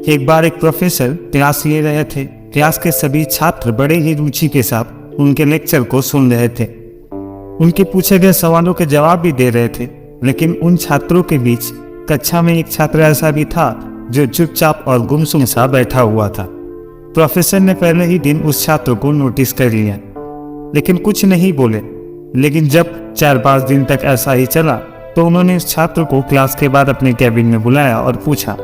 एक बार एक professor class ले रहे थे। क्लास के सभी छात्र बड़े ही रुचि के साथ उनके लेक्चर को सुन रहे थे। उनके पूछे गए सवालों के जवाब भी दे रहे थे, लेकिन उन छात्रों के बीच कक्षा में एक छात्र ऐसा भी था जो चुपचाप और गुमसुम सा बैठा हुआ था। प्रोफेसर ने पहले ही दिन उस छात्र को नोटिस कर लिया, लेकिन कुछ नहीं बोले। लेकिन जब 4-5 दिन तक ऐसा ही चला तो उन्होंने उस छात्र को क्लास के बाद अपने कैबिन में बुलाया और पूछा,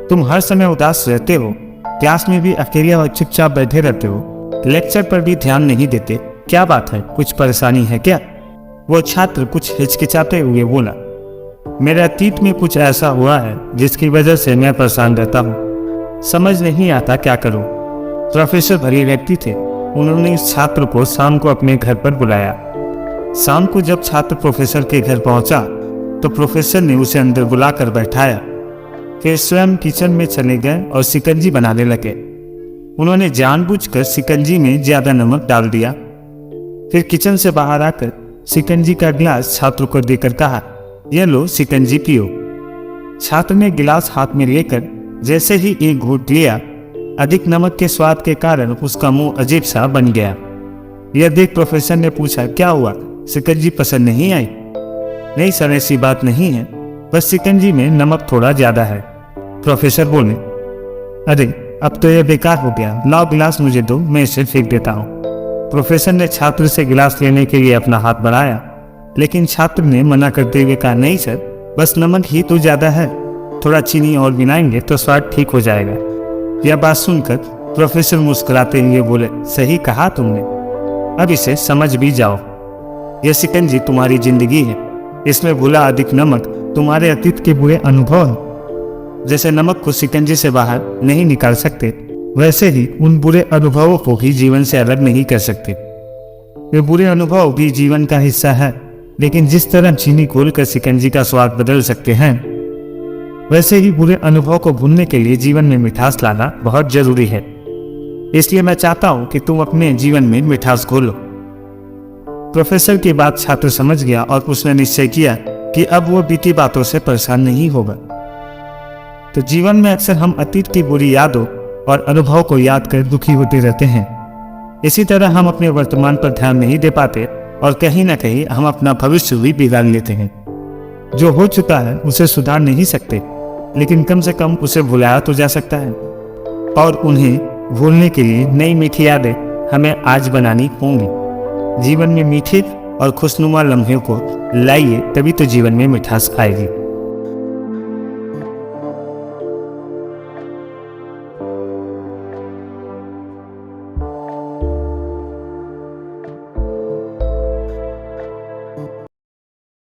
तुम हर समय उदास रहते हो, क्लास में भी अकेले और चुपचाप बैठे रहते हो, लेक्चर पर भी ध्यान नहीं देते, क्या बात है, कुछ परेशानी है क्या? वो छात्र कुछ हिचकिचाते हुए बोला, मेरे अतीत में कुछ ऐसा हुआ है जिसकी वजह से मैं परेशान रहता हूँ, समझ नहीं आता क्या करूँ। प्रोफेसर भले व्यक्ति थे, उन्होंने इस छात्र को शाम को अपने घर पर बुलाया। शाम को जब छात्र प्रोफेसर के घर पहुंचा तो प्रोफेसर ने उसे अंदर बुलाकर बैठाया। फिर स्वयं किचन में चले गए और शिकंजी बनाने लगे। उन्होंने जानबूझकर शिकंजी में ज्यादा नमक डाल दिया। फिर किचन से बाहर आकर शिकंजी का गिलास छात्र को देकर कहा, यह लो शिकंजी पियो। छात्र ने गिलास हाथ में लेकर जैसे ही एक घूंट लिया, अधिक नमक के स्वाद के कारण उसका मुंह अजीब सा बन गया। यह देख प्रोफेसर ने पूछा, क्या हुआ, शिकंजी पसंद नहीं आई? नहीं सर, ऐसी बात नहीं है, बस शिकंजी में नमक थोड़ा ज्यादा है। प्रोफेसर बोले, अरे अब तो यह बेकार हो गया, लाओ गिलास मुझे दो, मैं इसे फेंक देता हूँ। प्रोफेसर ने छात्र से गिलास लेने के लिए अपना हाथ बढ़ाया, लेकिन छात्र ने मना करते हुए कहा, नहीं सर, बस नमक ही तो ज्यादा है, थोड़ा चीनी और मिलाएंगे तो स्वाद ठीक हो जाएगा। यह बात सुनकर प्रोफेसर मुस्कुराते हुए बोले, सही कहा तुमने, अब इसे समझ भी जाओ। यह शिकंजी तुम्हारी जिंदगी है, इसमें घुला अधिक नमक तुम्हारे अतीत के बुरे अनुभव हैं। जैसे नमक को शिकंजी से बाहर नहीं निकाल सकते, वैसे ही उन बुरे अनुभवों को भी जीवन से अलग नहीं कर सकते। वे बुरे अनुभव भी जीवन का हिस्सा है, लेकिन जिस तरह चीनी घोलकर शिकंजी का स्वाद बदल सकते हैं, वैसे ही बुरे अनुभव को भूलने के लिए जीवन में मिठास लाना बहुत जरूरी है। इसलिए मैं चाहता हूं कि तुम अपने जीवन में मिठास घोलो। प्रोफेसर की बात छात्र समझ गया और उसने निश्चय किया कि अब वो बीती बातों से परेशान नहीं होगा। तो जीवन में अक्सर हम अतीत की बुरी यादों और अनुभव को याद कर दुखी होते रहते हैं। इसी तरह हम अपने वर्तमान पर ध्यान नहीं दे पाते और कहीं ना कहीं हम अपना भविष्य भी बिगाड़ लेते हैं। जो हो चुका है उसे सुधार नहीं सकते, लेकिन कम से कम उसे भुलाया तो जा सकता है। और उन्हें भूलने के लिए नई मीठी यादें हमें आज बनानी होंगी। जीवन में मीठे और खुशनुमा लम्हे को लाइए, तभी तो जीवन में मिठास आएगी।